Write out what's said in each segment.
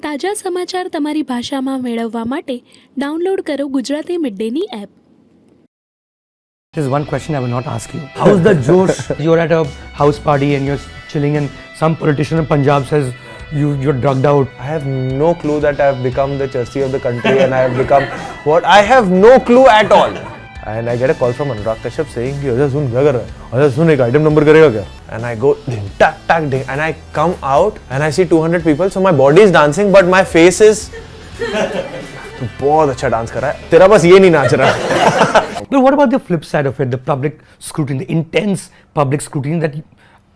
તાજા સમાચાર તમારી ભાષામાં મેળવવા માટે ડાઉનલોડ કરો ગુજરાતી મિડડેની app. There's one question I will not ask you. How's the Josh? You're at a house party and you're chilling and some politician in Punjab says you're drugged out. I have no clue that I've become the Chelsea of the country and I have become what? I have no clue at all. And I get a call from Anurag Kashyap saying, "Ajay sun kya kar raha hai? Ajay sun ek item number karega kya?" And I go ding tak tak ding and I come out and I see 200 people. So my body is dancing but my face is तू बहुत अच्छा dance कर रहा है, तेरा बस ये नहीं नाच रहा. But what about the flip side of it, the public scrutiny, the intense public scrutiny that,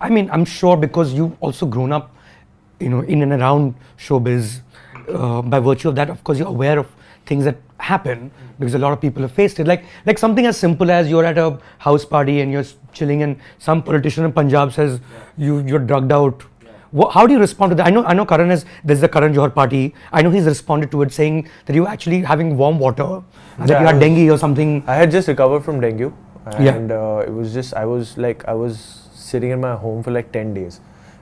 I mean, I'm sure because you've also grown up, you know, in and around showbiz, by virtue of that, of course, you're aware of things that happen because a lot of people have faced it. Like something as simple as you're at a house party and you're chilling and some politician in Punjab says you're drugged out. How do you respond to that? I know Karan there's the Karan Johar party. I know he's responded to it saying that you're actually having warm water, that you had dengue or something. I had just recovered from dengue and it was just, I was sitting in my home for like 10 days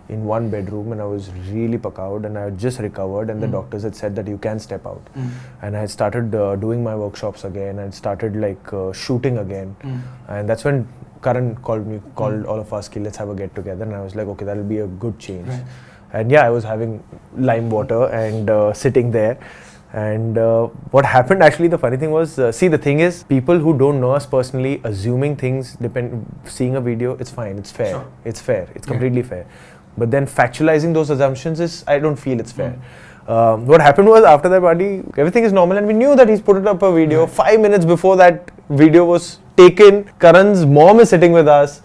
in one bedroom and I was really pakawed and I had just recovered and the doctors had said that you can step out. And I had started doing my workshops again and started like shooting again. And that's when Karan called all of us, let's have a get together, and I was like, okay, that'll be a good change. Right. And yeah, I was having lime water and sitting there. And what happened actually, the funny thing was, see, the thing is, people who don't know us personally, assuming things, seeing a video, it's fine, it's fair. Sure. It's fair, it's completely fair. But then factualizing those assumptions I don't feel it's fair. What happened was, after that party, everything is normal and we knew that he's put up a video. 5 minutes before that video was taken, Karan's mom is sitting with us,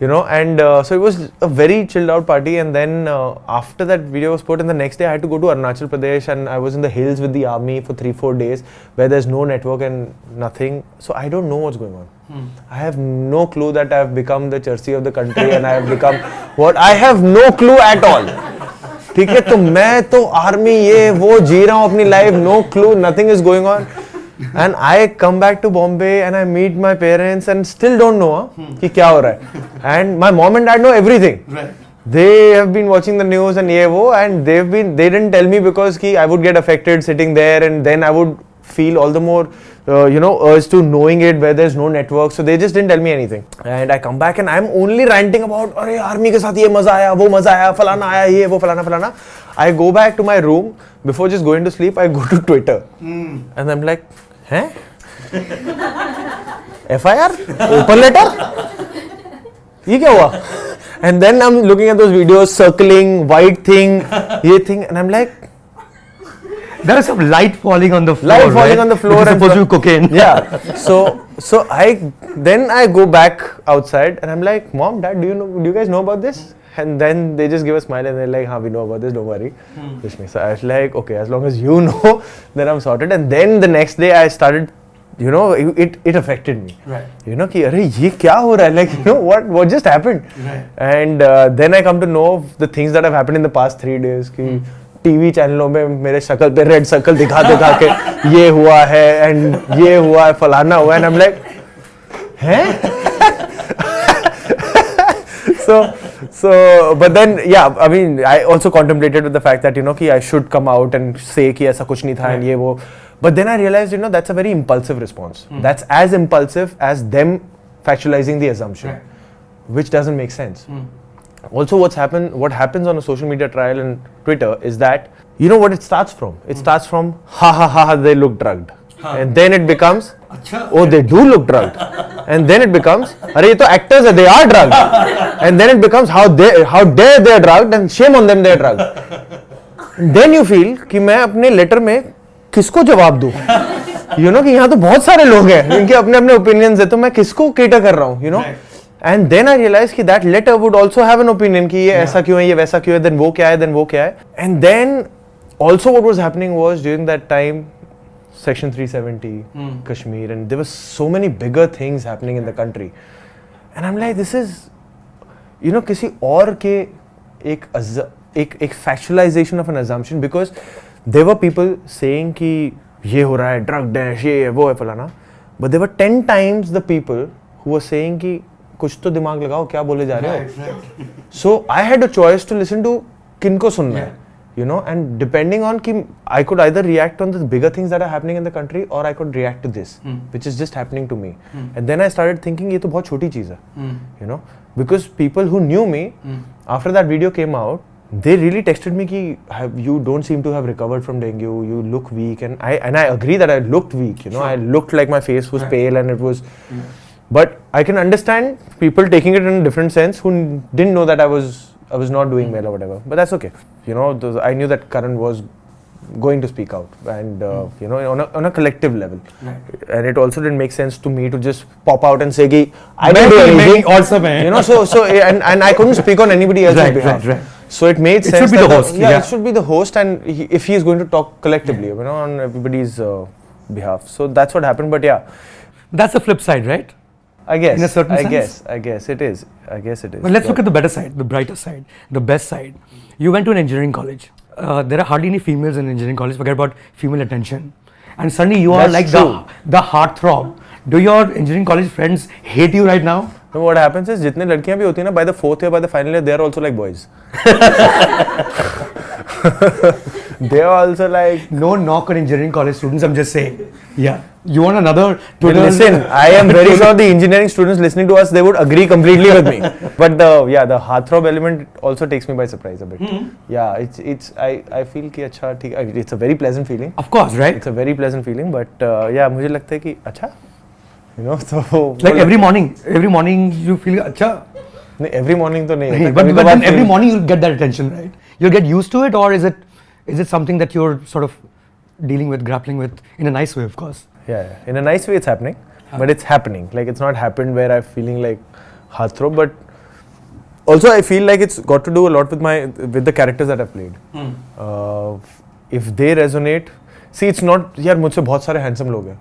you know, and so it was a very chilled out party. And then after that video was put, and the next day I had to go to Arunachal Pradesh and I was in the hills with the army for 3-4 days where there's no network and nothing. So I don't know what's going on. I have no clue that I've become the Chelsea of the country and I have become what? I have no clue at all. ठीक है, तो मैं तो army ये वो जी रहा हूँ अपनी life, no clue, nothing is going on. And I come back to Bombay and I meet my parents and still don't know कि क्या हो रहा है. And my mom and dad know everything. Right. They have been watching the news and ये वो, and they didn't tell me because कि I would get affected sitting there and then I would feel all the more urge to knowing it where there's no network. So they just didn't tell me anything. And I come back and I'm only ranting about अरे army के साथ ये मजा आया, वो मजा आया, फलाना आया, ये वो फलाना फलाना. I go back to my room before just going to sleep. I go to Twitter and I'm like, हैं? FIR? Open letter? ये क्या हुआ? And then I'm looking at those videos, circling, white thing, ये thing, and I'm like, there is some light falling on the floor. Light falling on the floor. Which is supposed to be cocaine. Yeah. So I go back outside and I'm like, Mom, Dad, do you guys know about this? And then they just give a smile and they're like, we know about this, don't worry. So I was like, okay, as long as you know, then I'm sorted. And then the next day I started, it affected me. Right. कि अरे ये क्या हो रहा है? Like, what just happened? Right. And then I come to know the things that have happened in the past 3 days. कि TV चैनलों में मेरे शक्ल पे रेड सर्कल दिखा के ये हुआ है and ये हुआ है, फलाना हुआ है, and I'm like, हैं? So, but then, yeah, I mean, I also contemplated with the fact that, कि I should come out and say कि ऐसा कुछ नहीं था and ये वो. But then I realized, that's a very impulsive response. That's as impulsive as them factualizing the assumption, which doesn't make sense. Also, what happens on a social media trial and Twitter is that, you know what it starts from? It starts from, ha, they look drugged. And then it becomes, oh, they do look drugged. And then it becomes, अरे ये तो actors हैं, they are drugged. And then it becomes, how dare they are drugged and shame on them they are drugged. Then you feel कि मैं अपने letter में किसको जवाब दूँ? कि यहाँ तो बहुत सारे लोग हैं, इनके अपने opinions हैं, तो मैं किसको cater कर रहा हूँ, And then I realized that letter would also have an opinion कि ये ऐसा क्यों है, ये वैसा क्यों है, then वो क्या है. And then also what was happening was during that time, Section 370, Kashmir, and there were so many bigger things happening in the country. And I'm like, this is, किसी और के एक factualization of an assumption, because there were people saying कि ये हो रहा है, drug dash, ये है, वो है, फलाना. But there were 10 times the people who were saying कि कुछ तो दिमाग लगाओ, क्या बोले जा रहे हो. So I had a choice to listen to किनको सुनना है. you know, and depending on ki I could either react on the bigger things that are happening in the country or I could react to this, which is just happening to me. And then I started thinking ये तो बहुत छोटी चीज़ है, you know, because people who knew me after that video came out, they really texted me ki you don't seem to have recovered from dengue, you look weak, and I agree that I looked weak, you know, I looked like my face was pale and it was, but I can understand people taking it in a different sense who didn't know that I was not doing well or whatever, but that's okay, you know. I knew that Karan was going to speak out, and you know, on a collective level, and it also didn't make sense to me to just pop out and say ki I didn't do anything, also man, you know, so and I couldn't speak on anybody else's behalf. So it made sense. It should be the host. Yeah, it should be the host, and if he is going to talk collectively, you know, on everybody's behalf. So that's what happened. But yeah, that's the flip side, right? I guess. In a certain sense. I guess it is. But let's look at the better side, the brighter side, the best side. You went to an engineering college. There are hardly any females in engineering college. Forget about female attention. And suddenly you are like the heartthrob. Do your engineering college friends hate you right now? No, what happens is जितने लड़कियां भी होती हैं ना, by the fourth year, by the final year, they are also like boys. They are also like. No knock on engineering college students. I'm just saying. Yeah. You want another? Listen, I am very sure the engineering students listening to us, they would agree completely with me. But the heartthrob element also takes me by surprise a bit. Yeah, I feel कि अच्छा ठीक, it's a very pleasant feeling. Of course, right? It's a very pleasant feeling, but yeah, मुझे लगता है कि अच्छा, you know, so like every morning you feel अच्छा. Every morning तो नहीं. But then every morning you'll get that attention, right? You'll get used to it, or is it something that you're sort of dealing with, grappling with in a nice way, of course? Yeah, in a nice way it's happening, but it's happening. Like it's not happened where I'm feeling like heartthrob, but also I feel like it's got to do a lot with the characters that I've played. If they resonate, see, it's not यार मुझसे बहुत सारे handsome लोग हैं.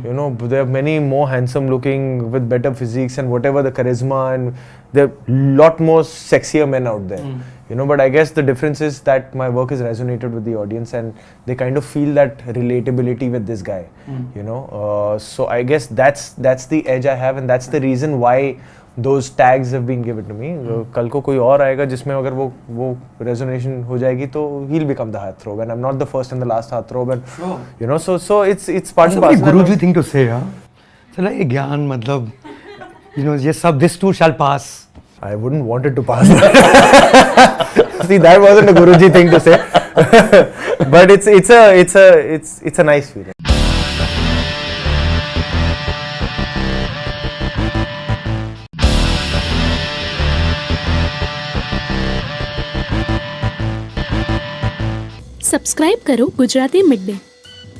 You know, there are many more handsome looking with better physiques and whatever the charisma, and there are lot more sexier men out there. You know, but I guess the difference is that my work has resonated with the audience and they kind of feel that relatability with this guy. You know, so I guess that's the edge I have, and that's the reason why those tags have been given to me. कल को कोई और आएगा जिसमें अगर वो resonation हो जाएगी तो he'll become the heartthrob, and I'm not the first and the last heartthrob, and you know, so it's part and parcel. Guruji thing to say, huh? So like ज्ञान मतलब, you know, ये सब this too shall pass. I wouldn't want it to pass. See, that wasn't a Guruji thing to say, but it's a nice feeling. Subscribe કરો Gujarati midday.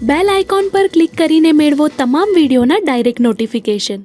Bell icon પર click કરીને મેળવો તમામ વિડીયોના ડાયરેક્ટ નોટિફિકેશન.